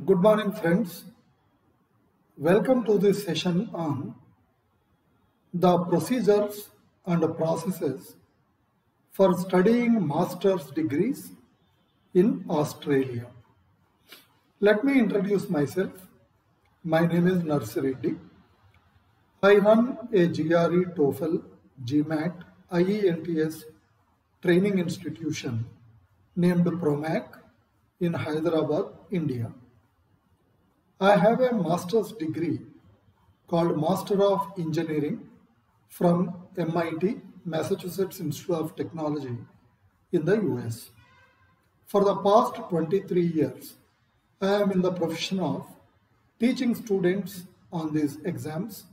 Good morning, friends. Welcome to this session on the procedures and processes for studying master's degrees in Australia. Let me introduce myself. My name is Narsi Reddy. I run a GRE, TOEFL, GMAT, IELTS training institution named PROMAC in Hyderabad, India. I have a master's degree called Master of Engineering from MIT, Massachusetts Institute of Technology in the US. For the past 23 years, I am in the profession of teaching students on these exams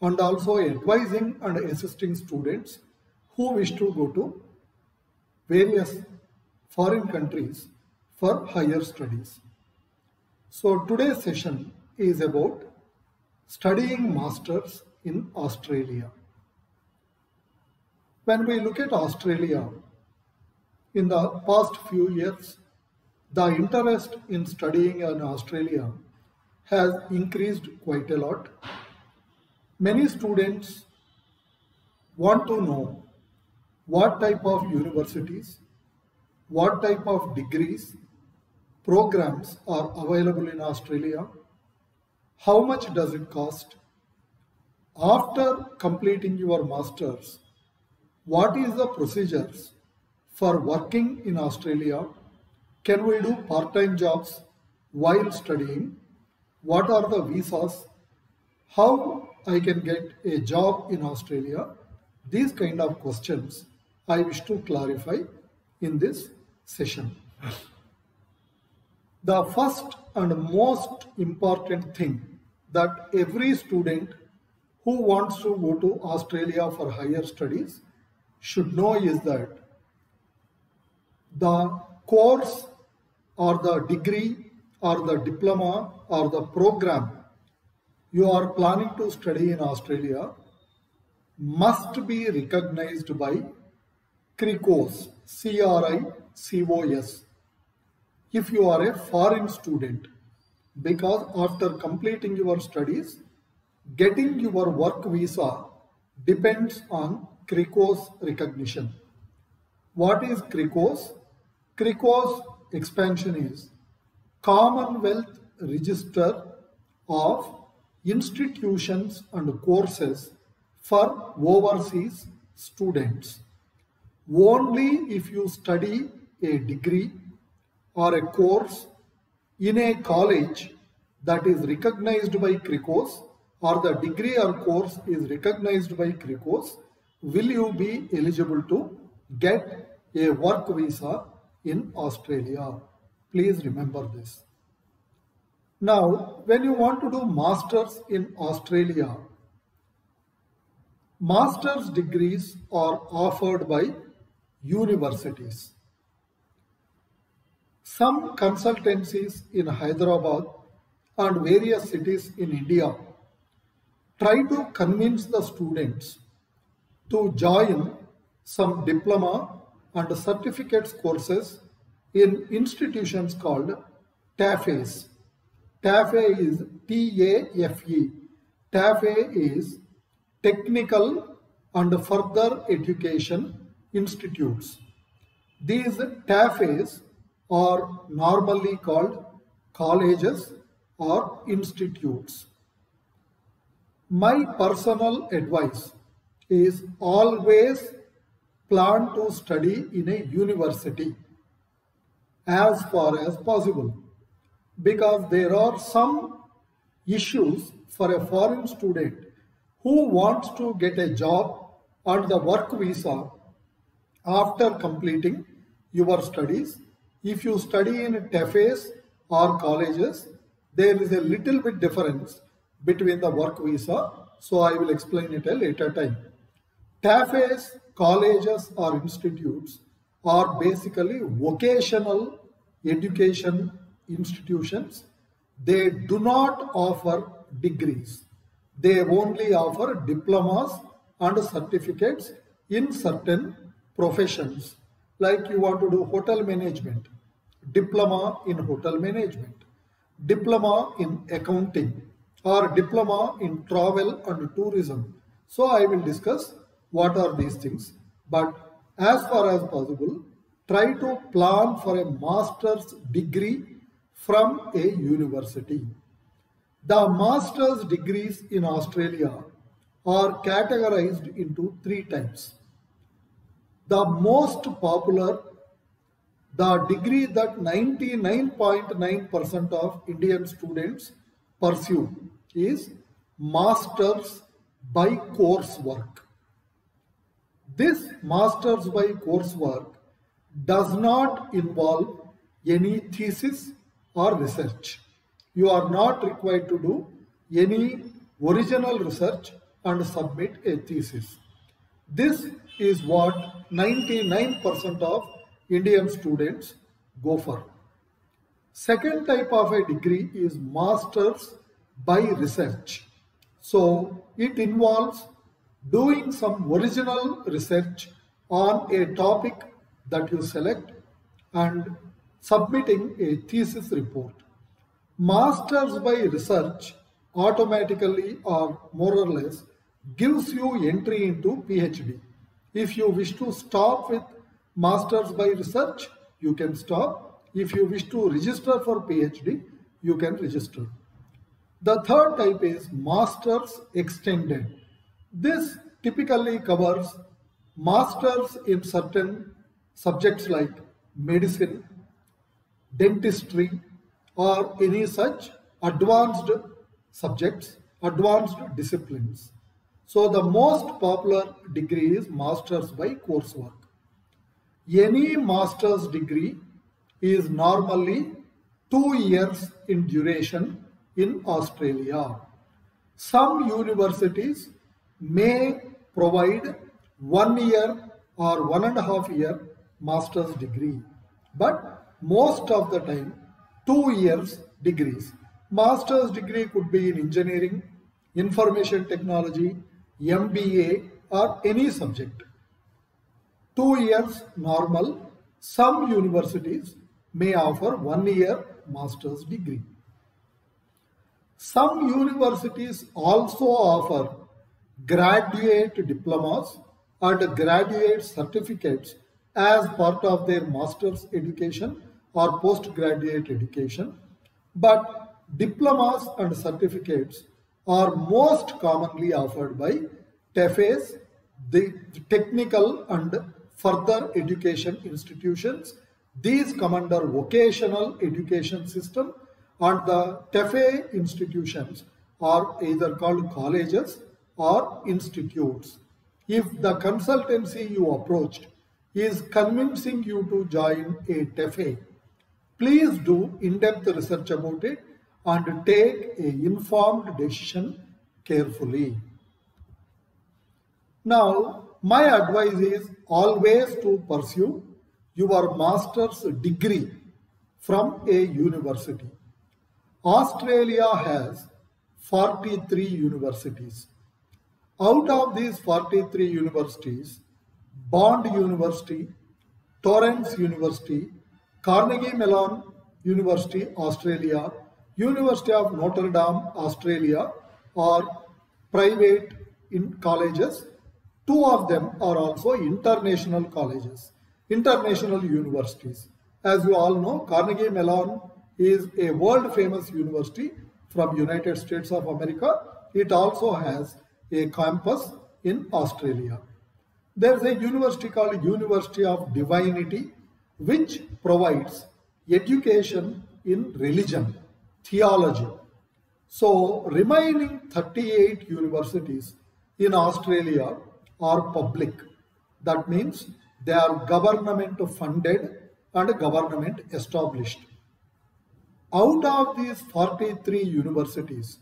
and also advising and assisting students who wish to go to various foreign countries for higher studies. So today's session is about studying masters in Australia. When we look at Australia, in the past few years, the interest in studying in Australia has increased quite a lot. Many students want to know what type of universities, what type of degrees, programs are available in Australia, how much does it cost, after completing your masters, what is the procedures for working in Australia, can we do part-time jobs while studying, what are the visas, how I can get a job in Australia. These kind of questions I wish to clarify in this session. The first and most important thing that every student who wants to go to Australia for higher studies should know is that the course or the degree or the diploma or the program you are planning to study in Australia must be recognized by CRICOS, CRICOS. If you are a foreign student, because after completing your studies, getting your work visa depends on CRICOS recognition. What is CRICOS? CRICOS expansion is Commonwealth Register of Institutions and Courses for Overseas Students. Only if you study a degree or a course in a college that is recognized by CRICOS or the degree or course is recognized by CRICOS will you be eligible to get a work visa in Australia. Please remember this. Now, when you want to do masters in Australia, master's degrees are offered by universities. Some consultancies in Hyderabad and various cities in India try to convince the students to join some diploma and certificates courses in institutions called TAFEs. TAFE is T-A-F-E. TAFE is Technical and Further Education Institutes. These TAFEs are normally called colleges or institutes. My personal advice is always plan to study in a university as far as possible, because there are some issues for a foreign student who wants to get a job and the work visa after completing your studies. If you study in TAFEs or colleges, there is a little bit difference between the work visa, so I will explain it a later time. TAFEs, colleges or institutes are basically vocational education institutions. They do not offer degrees. They only offer diplomas and certificates in certain professions. Like you want to do hotel management, diploma in hotel management. diploma in accounting, or diploma in travel and tourism. So I will discuss what are these things. But as far as possible, try to plan for a master's degree from a university. The master's degrees in Australia are categorized into three types. The most popular, the degree that 99.9% of Indian students pursue, is Masters by Coursework. This Masters by Coursework does not involve any thesis or research. You are not required to do any original research and submit a thesis. This is what 99% of Indian students go for. Second type of a degree is Masters by Research. So it involves doing some original research on a topic that you select and submitting a thesis report. Masters by Research automatically or more or less gives you entry into PhD. If you wish to stop with Masters by Research, you can stop. If you wish to register for PhD, you can register. The third type is Masters Extended. This typically covers masters in certain subjects like medicine, dentistry, or any such advanced subjects, advanced disciplines. So the most popular degree is Masters by Coursework. Any master's degree is normally 2 years in duration in Australia. Some universities may provide 1 year or 1.5 year master's degree, but most of the time 2 years degrees. Master's degree could be in engineering, information technology, MBA, or any subject. 2 years normal. Some universities may offer 1 year master's degree. Some universities also offer graduate diplomas and graduate certificates as part of their master's education or postgraduate education, but diplomas and certificates are most commonly offered by TEFEs, the technical and further education institutions. These come under vocational education system, and the TEFE institutions are either called colleges or institutes. If the consultancy you approached is convincing you to join a TEFE, please do in-depth research about it and take an informed decision carefully. Now, my advice is always to pursue your master's degree from a university. Australia has 43 universities. Out of these 43 universities, Bond University, Torrens University, Carnegie Mellon University, Australia, University of Notre Dame, Australia, are private colleges. 2 of them are also international colleges, international universities. As you all know, Carnegie Mellon is a world famous university from United States of America. It also has a campus in Australia. There is a university called University of Divinity, which provides education in religion, theology. So remaining 38 universities in Australia are public. That means they are government funded and government established. Out of these 43 universities,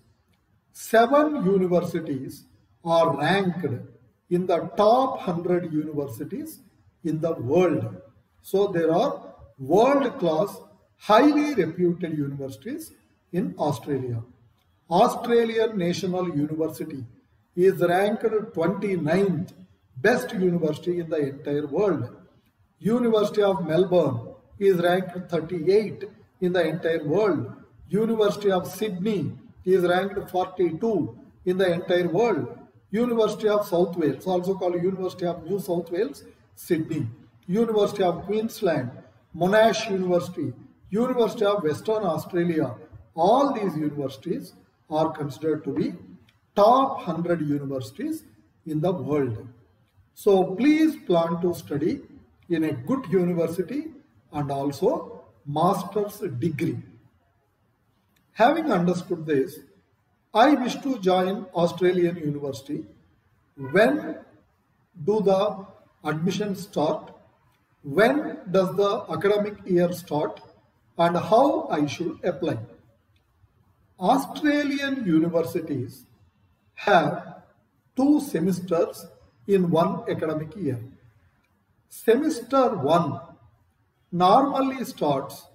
7 universities are ranked in the top 100 universities in the world. So there are world-class, highly reputed universities in Australia. Australian National University is ranked 29th best university in the entire world. University of Melbourne is ranked 38 in the entire world. University of Sydney is ranked 42 in the entire world. University of South Wales, also called University of New South Wales, Sydney. University of Queensland, Monash University, University of Western Australia. All these universities are considered to be top 100 universities in the world. So please plan to study in a good university and also master's degree. Having understood this, I wish to join Australian University. When do the admissions start? When does the academic year start? And how I should apply? Australian universities have 2 semesters in one academic year. Semester 1 normally starts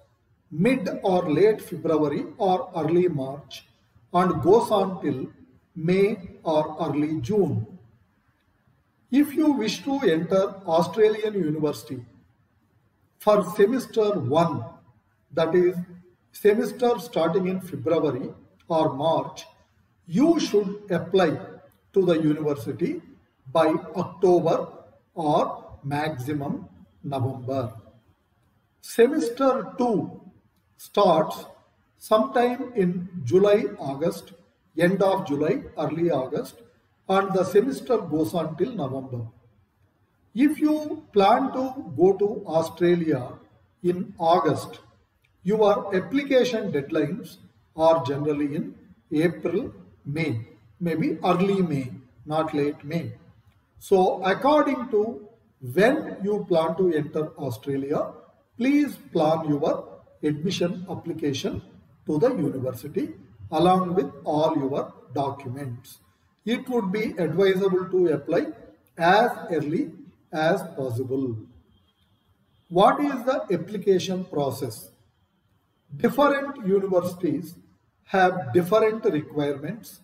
mid or late February or early March and goes on till May or early June. If you wish to enter Australian University for semester 1, that is semester starting in February or March, you should apply to the university by October or maximum November. Semester 2 starts sometime in July, August, end of July, early August, and the semester goes on till November. If you plan to go to Australia in August, your application deadlines are generally in April, May, maybe early May, not late May. So according to when you plan to enter Australia, please plan your admission application to the university along with all your documents. It would be advisable to apply as early as possible. What is the application process? Different universities have different requirements.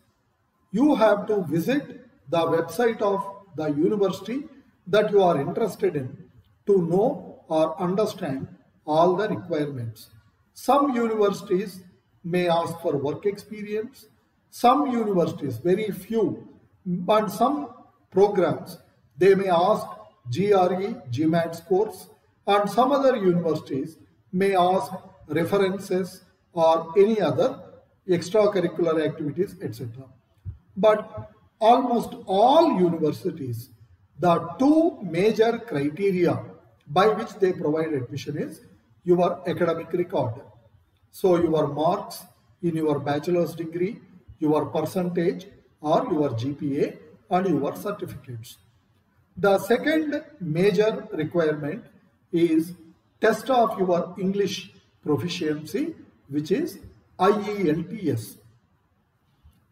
You have to visit the website of the university that you are interested in to know or understand all the requirements. Some universities may ask for work experience. Some universities, very few, but some programs, they may ask GRE, GMAT scores, and some other universities may ask references or any other extracurricular activities, etc. But almost all universities, the 2 major criteria by which they provide admission is your academic record. So your marks in your bachelor's degree, your percentage or your GPA and your certificates. The second major requirement is test of your English proficiency, which is IELTS.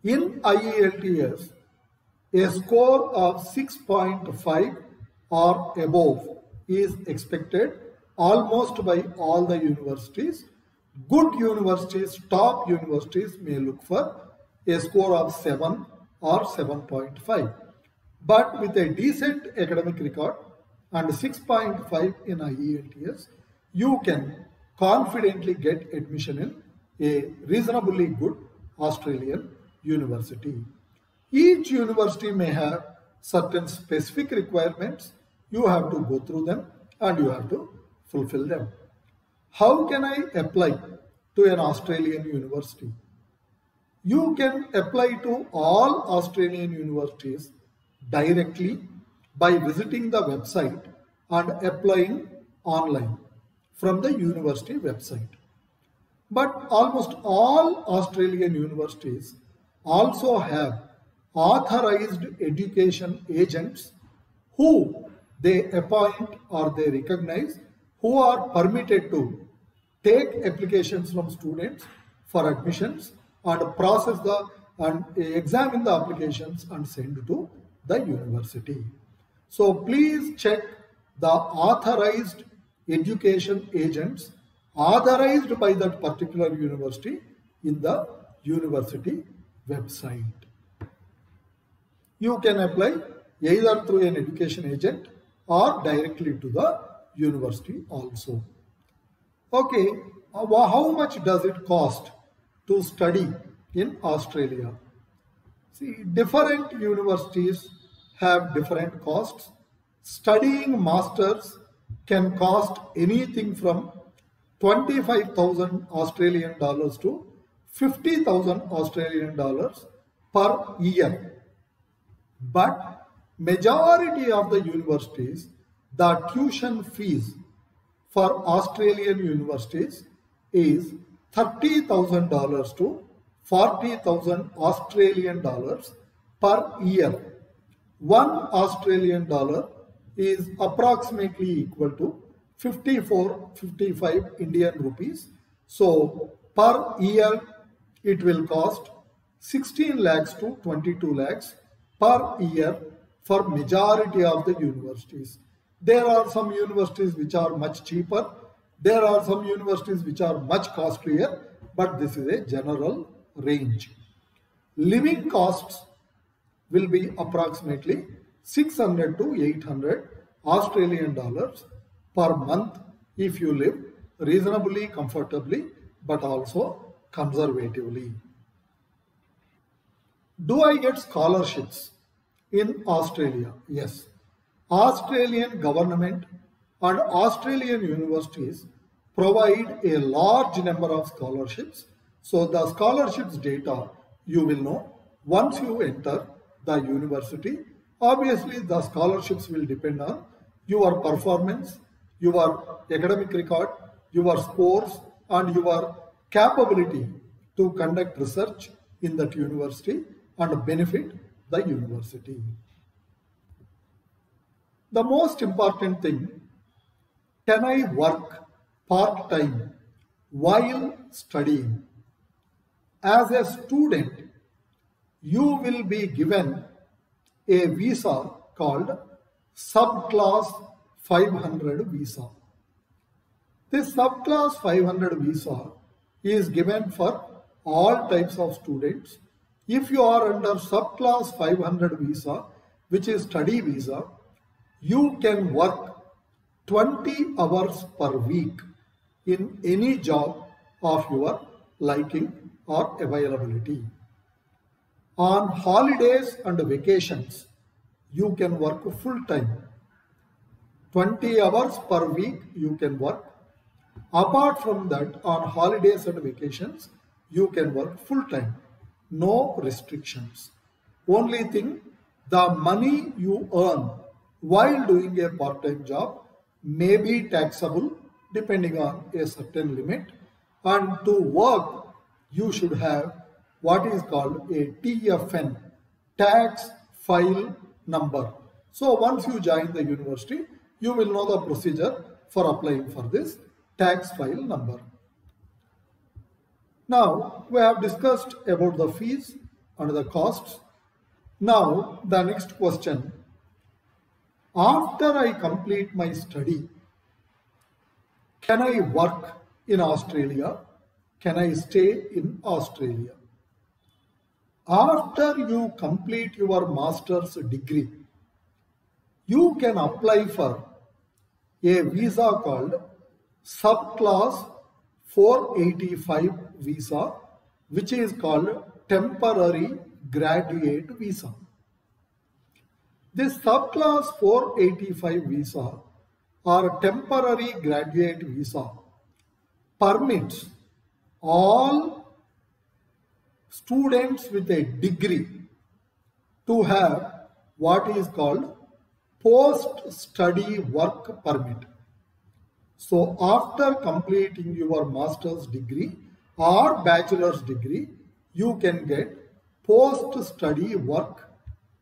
In IELTS, a score of 6.5 or above is expected almost by all the universities. Good universities, top universities may look for a score of 7 or 7.5. But with a decent academic record and 6.5 in IELTS, you can confidently get admission in a reasonably good Australian university. Each university may have certain specific requirements. You have to go through them and you have to fulfill them. How can I apply to an Australian university? You can apply to all Australian universities directly by visiting the website and applying online from the university website. But almost all Australian universities also have authorized education agents who they appoint or they recognize, who are permitted to take applications from students for admissions and process and examine the applications and send to the university. So please check the authorized education agents authorized by that particular university in the university website. You can apply either through an education agent or directly to the university also. Okay, how much does it cost to study in Australia. See, different universities have different costs. Studying masters can cost anything from 25,000 Australian dollars to 50,000 Australian dollars per year. But majority of the universities, the tuition fees for Australian universities is $30,000 to 40,000 Australian dollars per year. 1 Australian dollar is approximately equal to 55 Indian rupees. So per year it will cost 16 lakhs to 22 lakhs per year for majority of the universities. There are some universities which are much cheaper. There are some universities which are much costlier, but this is a general range. Living costs will be approximately 600 to 800 Australian dollars per month if you live reasonably comfortably but also conservatively. Do I get scholarships in Australia? Yes. Australian government and Australian universities provide a large number of scholarships. So the scholarships data you will know once you enter the university. Obviously the scholarships will depend on your performance, your academic record, your scores and your capability to conduct research in that university and benefit the university. The most important thing, can I work part-time while studying? As a student, you will be given a visa called Subclass 500 visa. This Subclass 500 visa is given for all types of students. If you are under Subclass 500 visa, which is study visa, you can work 20 hours per week in any job of your liking or availability. On holidays and vacations, you can work full time. 20 hours per week you can work. Apart from that, on holidays and vacations, you can work full time. No restrictions. Only thing, the money you earn while doing a part-time job may be taxable depending on a certain limit, and to work you should have what is called a TFN, tax file number. So once you join the university, you will know the procedure for applying for this tax file number. Now we have discussed about the fees and the costs. Now the next question, after I complete my study, can I work in Australia? Can I stay in Australia? After you complete your master's degree, you can apply for a visa called Subclass 485 visa, which is called temporary graduate visa. This Subclass 485 visa or temporary graduate visa permits all students with a degree to have what is called post-study work permit. So after completing your master's degree or bachelor's degree, you can get post-study work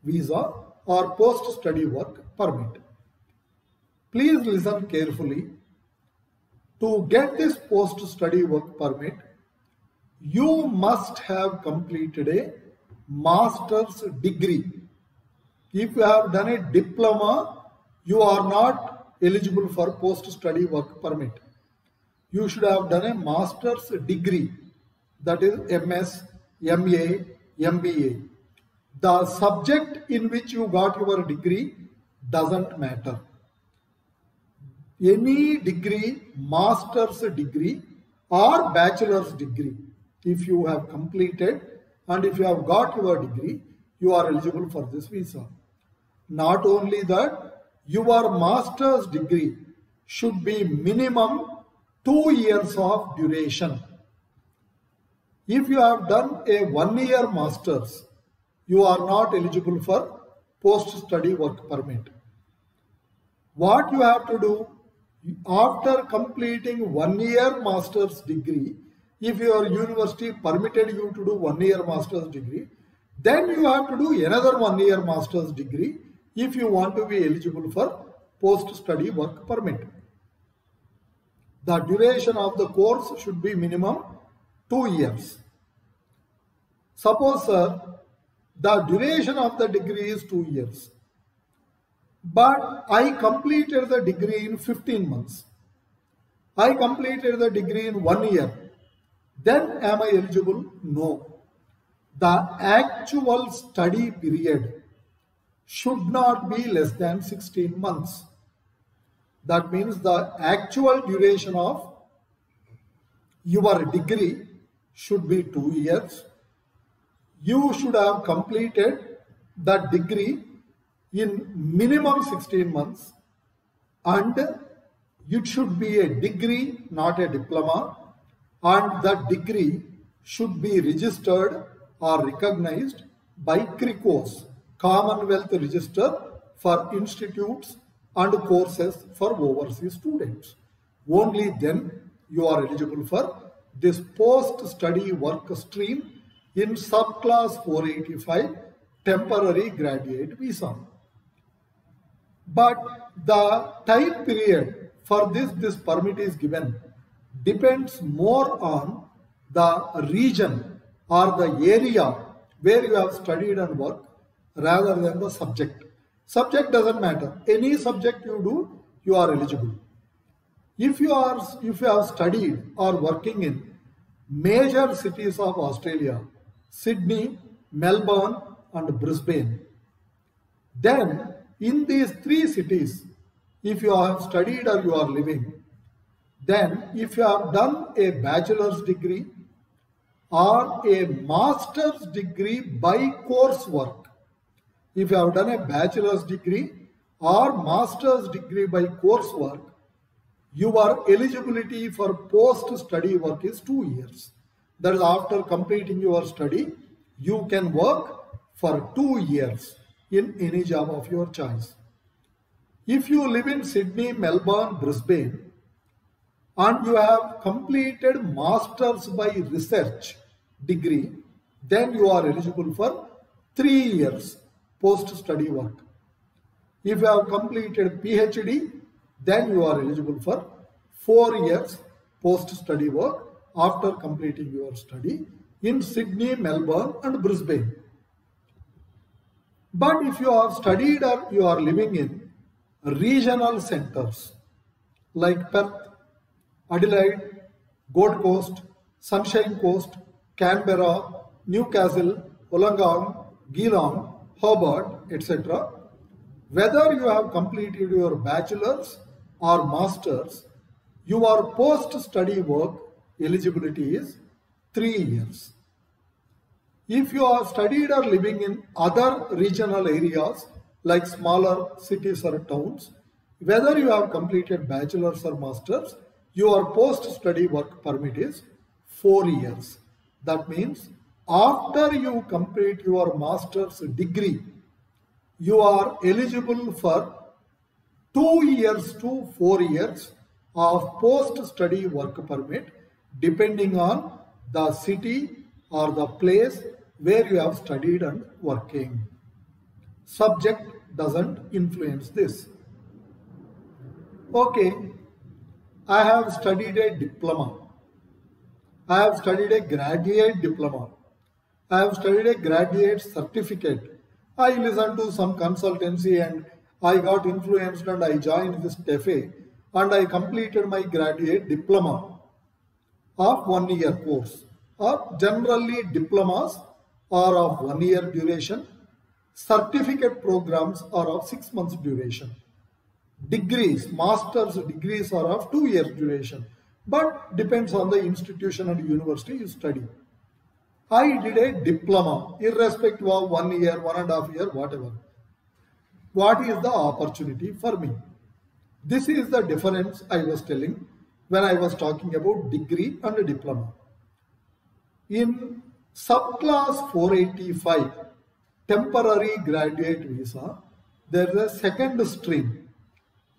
visa or post-study work permit. Please listen carefully. To get this post-study work permit, you must have completed a master's degree. If you have done a diploma, you are not eligible for post-study work permit. You should have done a master's degree, that is MS, MA, MBA. The subject in which you got your degree doesn't matter. Any degree, master's degree or bachelor's degree, if you have completed and if you have got your degree, you are eligible for this visa. Not only that, your master's degree should be minimum 2 years of duration. If you have done a 1-year master's, you are not eligible for post-study work permit. What you have to do, after completing 1-year master's degree, if your university permitted you to do 1-year master's degree, then you have to do another 1-year master's degree if you want to be eligible for post-study work permit. The duration of the course should be minimum 2 years. Suppose, sir, the duration of the degree is 2 years, but I completed the degree in 15 months. I completed the degree in 1 year. Then am I eligible? No. The actual study period should not be less than 16 months. That means the actual duration of your degree should be 2 years. You should have completed that degree in minimum 16 months, and it should be a degree, not a diploma, and that degree should be registered or recognized by CRICOS, Commonwealth Register for Institutes and Courses for Overseas Students. Only then you are eligible for this post-study work stream in subclass 485 temporary graduate visa. But the time period for this permit is given depends more on the region or the area where you have studied and worked rather than the subject. Subject doesn't matter. Any subject you do, you are eligible. If you have studied or working in major cities of Australia, Sydney, Melbourne and Brisbane, then in these 3 cities, if you have studied or you are living, then if you have done a bachelor's degree or a master's degree by coursework, if you have done a bachelor's degree or master's degree by coursework, your eligibility for post-study work is 2 years. That is, after completing your study, you can work for 2 years in any job of your choice. If you live in Sydney, Melbourne, Brisbane, and you have completed master's by research degree, then you are eligible for 3 years post-study work. If you have completed PhD, then you are eligible for 4 years post-study work after completing your study in Sydney, Melbourne and Brisbane. But if you have studied or you are living in regional centers like Perth, Adelaide, Gold Coast, Sunshine Coast, Canberra, Newcastle, Wollongong, Geelong, Hobart, etc., whether you have completed your bachelor's or master's, your post-study work eligibility is 3 years. If you are studied or living in other regional areas like smaller cities or towns, whether you have completed bachelor's or master's, your post-study work permit is 4 years. That means after you complete your master's degree, you are eligible for 2 years to 4 years of post-study work permit depending on the city or the place where you have studied and working. Subject doesn't influence this. Okay, I have studied a diploma. I have studied a graduate diploma. I have studied a graduate certificate. I listened to some consultancy and I got influenced and I joined this TEFE and I completed my graduate diploma of 1 year course. Or generally diplomas are of 1 year duration. Certificate programs are of 6 months duration. Degrees, master's degrees are of 2 years duration. But depends on the institution and university you study. I did a diploma, irrespective of 1 year, 1.5 years, whatever. What is the opportunity for me? This is the difference I was telling when I was talking about degree and diploma. In subclass 485, temporary graduate visa, there is a second stream.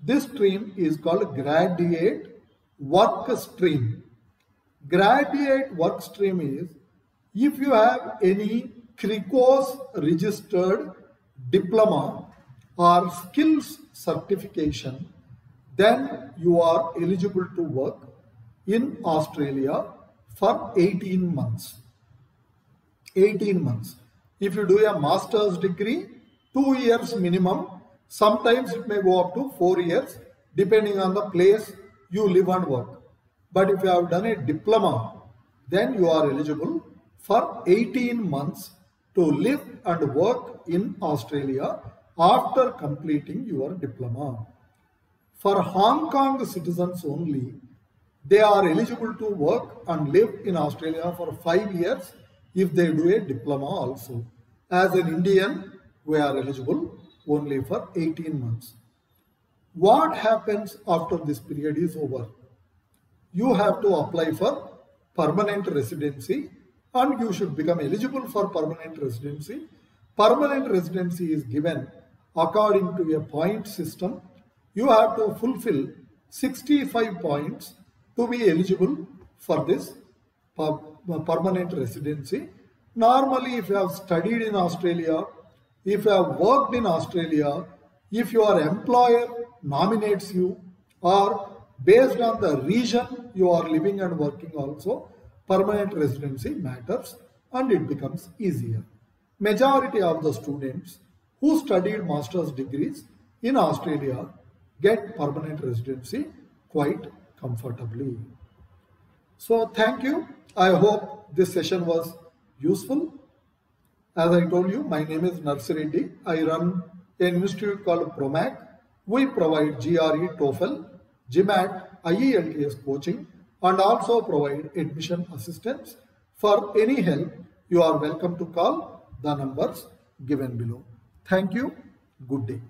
This stream is called graduate work stream. Graduate work stream is if you have any CRICOS registered diploma or skills certification, then you are eligible to work in Australia for 18 months. 18 months. If you do a master's degree, 2 years minimum. Sometimes it may go up to 4 years depending on the place you live and work. But if you have done a diploma, then you are eligible for 18 months to live and work in Australia after completing your diploma. For Hong Kong citizens only, they are eligible to work and live in Australia for 5 years if they do a diploma also. As an Indian, we are eligible only for 18 months. What happens after this period is over? You have to apply for permanent residency and you should become eligible for permanent residency. Permanent residency is given according to a point system. You have to fulfill 65 points to be eligible for this permanent residency. Normally, if you have studied in Australia, if you have worked in Australia, if your employer nominates you, or based on the region you are living and working also, permanent residency matters and it becomes easier. Majority of the students who studied master's degrees in Australia get permanent residency quite comfortably. So thank you. I hope this session was useful. As I told you, my name is Narsi Reddy. I run an institute called PROMAC. We provide GRE, TOEFL, GMAT, IELTS coaching and also provide admission assistance. For any help, you are welcome to call the numbers given below. Thank you. Good day.